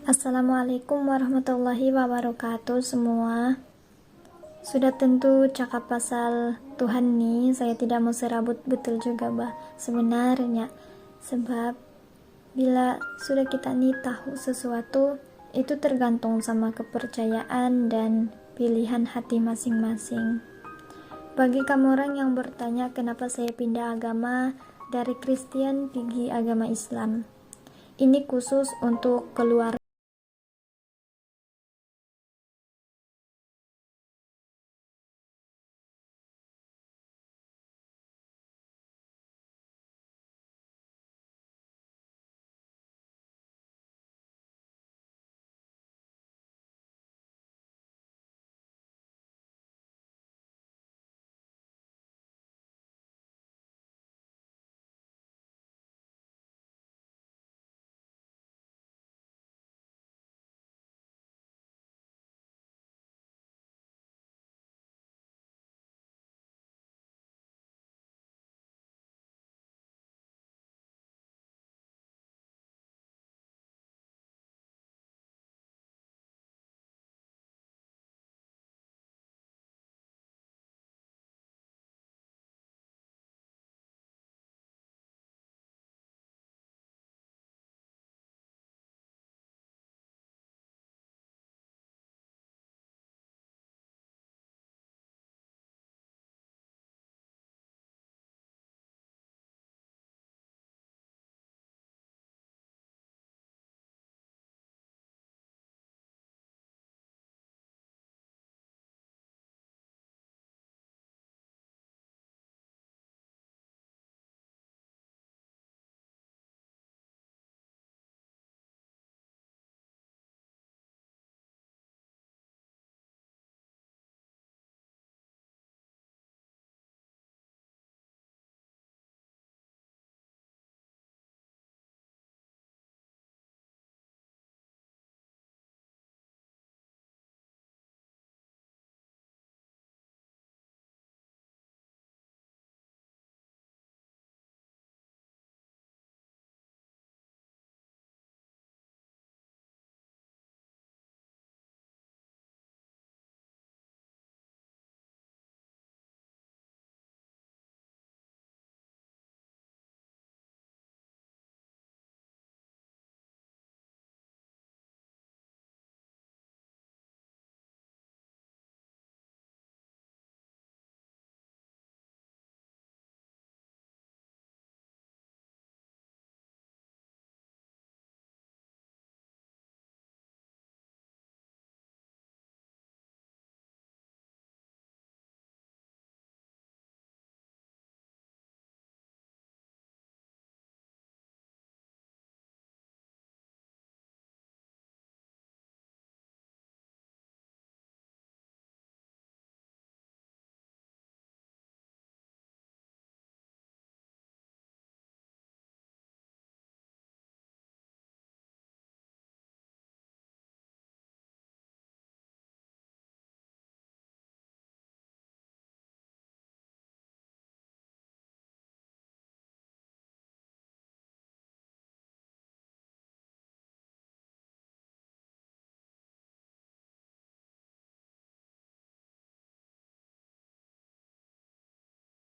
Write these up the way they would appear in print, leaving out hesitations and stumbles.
Assalamualaikum warahmatullahi wabarakatuh semua. Sudah tentu cakap pasal Tuhan nih, saya tidak mau serabut betul juga sebenarnya. Sebab bila sudah kita nih tahu sesuatu, itu tergantung sama kepercayaan dan pilihan hati masing-masing. Bagi kamu orang yang bertanya kenapa saya pindah agama dari Kristen pergi agama Islam, ini khusus untuk keluarga.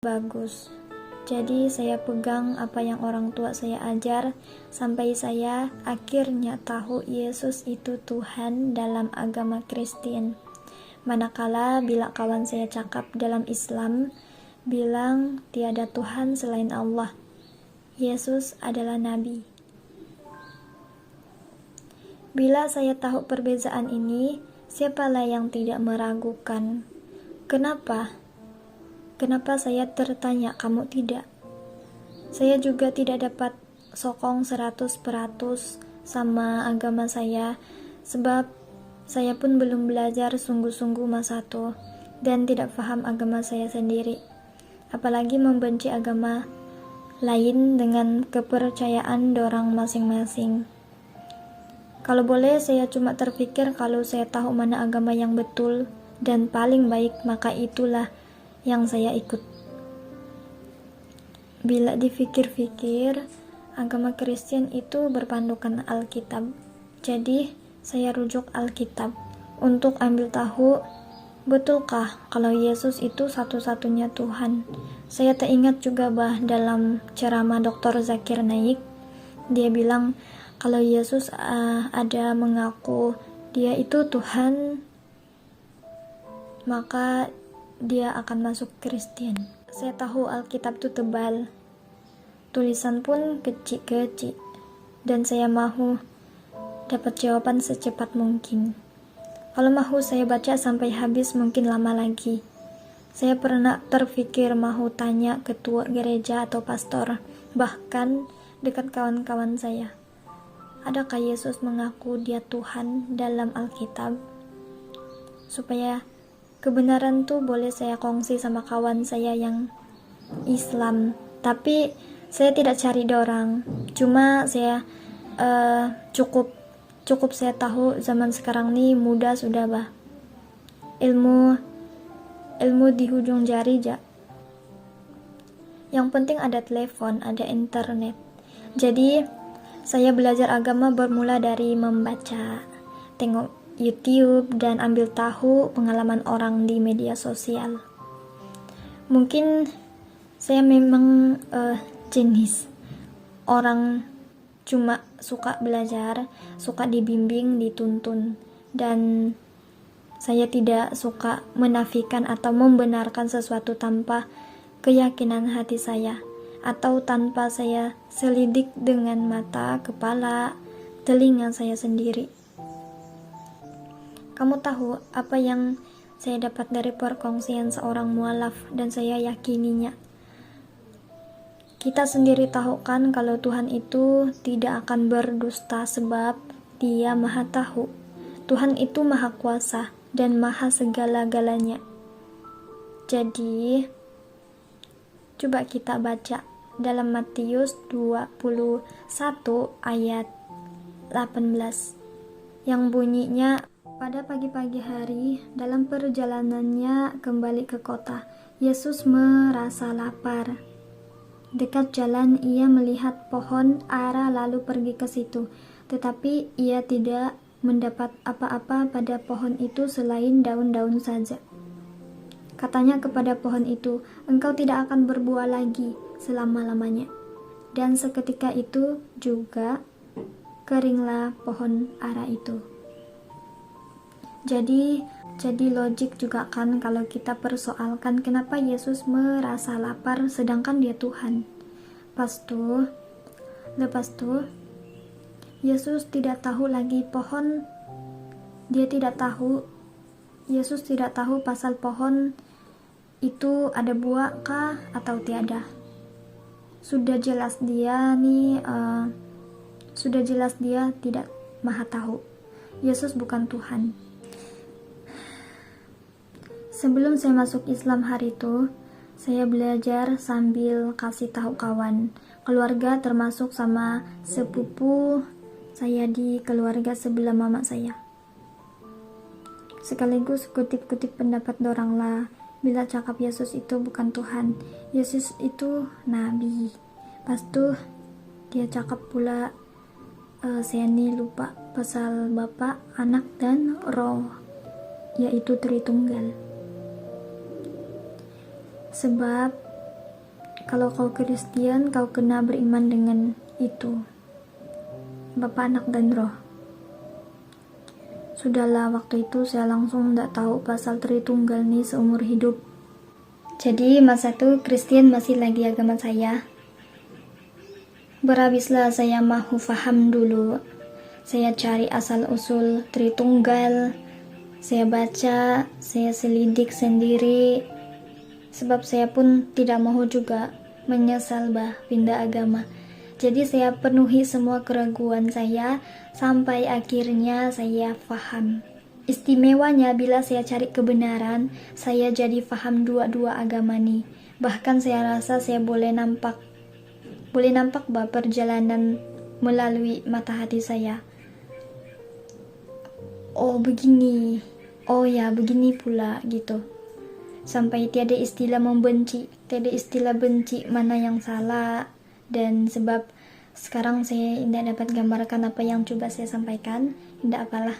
Bagus. Jadi saya pegang apa yang orang tua saya ajar sampai saya akhirnya tahu Yesus itu Tuhan dalam agama Kristen. Manakala bila kawan saya cakap dalam Islam bilang tiada Tuhan selain Allah. Yesus adalah nabi. Bila saya tahu perbezaan ini, siapalah yang tidak meragukan? Kenapa? Kenapa saya tertanya, kamu tidak? Saya juga tidak dapat sokong 100% sama agama saya, sebab saya pun belum belajar sungguh-sungguh masa itu, dan tidak paham agama saya sendiri. Apalagi membenci agama lain dengan kepercayaan dorang masing-masing. Kalau boleh, saya cuma terpikir kalau saya tahu mana agama yang betul dan paling baik, maka itulah yang saya ikut. Bila dipikir-pikir, agama Kristen itu berpandukan Alkitab. Jadi, saya rujuk Alkitab untuk ambil tahu, betulkah kalau Yesus itu satu-satunya Tuhan. Saya teringat juga dalam ceramah Dr. Zakir Naik, dia bilang kalau Yesus ada mengaku dia itu Tuhan, maka dia akan masuk Kristen. Saya tahu Alkitab itu tebal, tulisan pun kecil-kecil, dan saya mau dapat jawaban secepat mungkin. Kalau mau saya baca sampai habis mungkin lama lagi. Saya pernah terpikir mau tanya ketua gereja atau pastor, bahkan dekat kawan-kawan saya. Adakah Yesus mengaku dia Tuhan dalam Alkitab? Supaya kebenaran tuh boleh saya kongsi sama kawan saya yang Islam. Tapi saya tidak cari dorang. Cuma saya cukup saya tahu zaman sekarang nih muda sudah ilmu di ujung jari ja. Yang penting ada telepon, ada internet. Jadi saya belajar agama bermula dari membaca, tengok YouTube, dan ambil tahu pengalaman orang di media sosial. Mungkin saya memang jenis orang cuma suka belajar, suka dibimbing, dituntun, dan saya tidak suka menafikan atau membenarkan sesuatu tanpa keyakinan hati saya, atau tanpa saya selidik dengan mata, kepala, telinga saya sendiri. Kamu tahu apa yang saya dapat dari perkongsian seorang mualaf, dan saya yakininya. Kita sendiri tahu kan kalau Tuhan itu tidak akan berdusta sebab Dia Maha Tahu. Tuhan itu Maha Kuasa dan Maha segala-galanya. Jadi, coba kita baca dalam Matius 21 ayat 18 yang bunyinya, pada pagi-pagi hari dalam perjalanannya kembali ke kota, Yesus merasa lapar. Dekat jalan ia melihat pohon ara lalu pergi ke situ, tetapi ia tidak mendapat apa-apa pada pohon itu selain daun-daun saja. Katanya kepada pohon itu, engkau tidak akan berbuah lagi selama-lamanya. Dan seketika itu juga keringlah pohon ara itu. Jadi logik juga kan kalau kita persoalkan kenapa Yesus merasa lapar sedangkan dia Tuhan. Lepas itu Yesus tidak tahu lagi pohon, Yesus tidak tahu pasal pohon itu ada buah kah atau tiada. Sudah jelas dia tidak Maha Tahu. Yesus bukan Tuhan. Sebelum saya masuk Islam hari itu, saya belajar sambil kasih tahu kawan, keluarga termasuk sama sepupu saya di keluarga sebelah mama saya. Sekaligus kutip-kutip pendapat dorang lah, bila cakap Yesus itu bukan Tuhan, Yesus itu Nabi. Pastu dia cakap pula, saya ni lupa pasal Bapa, Anak, dan Roh, yaitu Tritunggal. Sebab kalau kau Kristen, kau kena beriman dengan itu, Bapa, Anak, dan Roh. Sudahlah, waktu itu saya langsung tidak tahu pasal Tritunggal nih seumur hidup. Jadi masa itu Kristen masih lagi agama saya. Berhabislah saya mau faham dulu. Saya cari asal-usul Tritunggal. Saya baca, saya selidik sendiri. Sebab saya pun tidak mau juga menyesal pindah agama. Jadi saya penuhi semua keraguan saya sampai akhirnya saya paham. Istimewanya bila saya cari kebenaran, saya jadi paham dua-dua agama nih. Bahkan saya rasa saya boleh nampak perjalanan melalui mata hati saya. Oh begini, oh ya begini pula gitu. Sampai tiada istilah membenci, tiada istilah benci mana yang salah. Dan sebab sekarang saya tidak dapat gambarkan apa yang coba saya sampaikan, tidak apalah.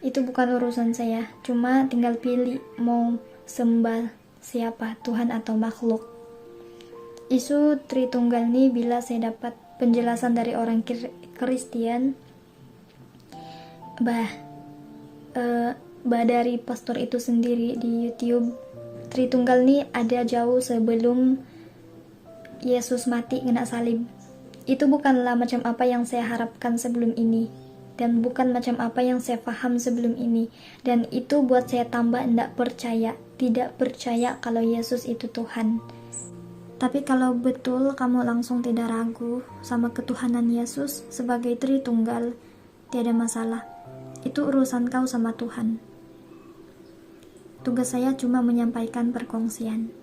Itu bukan urusan saya, cuma tinggal pilih mau sembah siapa, Tuhan atau makhluk. Isu Tritunggal ini bila saya dapat penjelasan dari orang Kristen, dari pastor itu sendiri di YouTube, Tritunggal ini ada jauh sebelum Yesus mati kena salib. Itu bukanlah macam apa yang saya harapkan sebelum ini, dan bukan macam apa yang saya paham sebelum ini, dan itu buat saya tambah tidak percaya kalau Yesus itu Tuhan. Tapi kalau betul kamu langsung tidak ragu sama ketuhanan Yesus sebagai Tritunggal, tiada masalah. Itu urusan kau sama Tuhan. Tugas saya cuma menyampaikan perkongsian.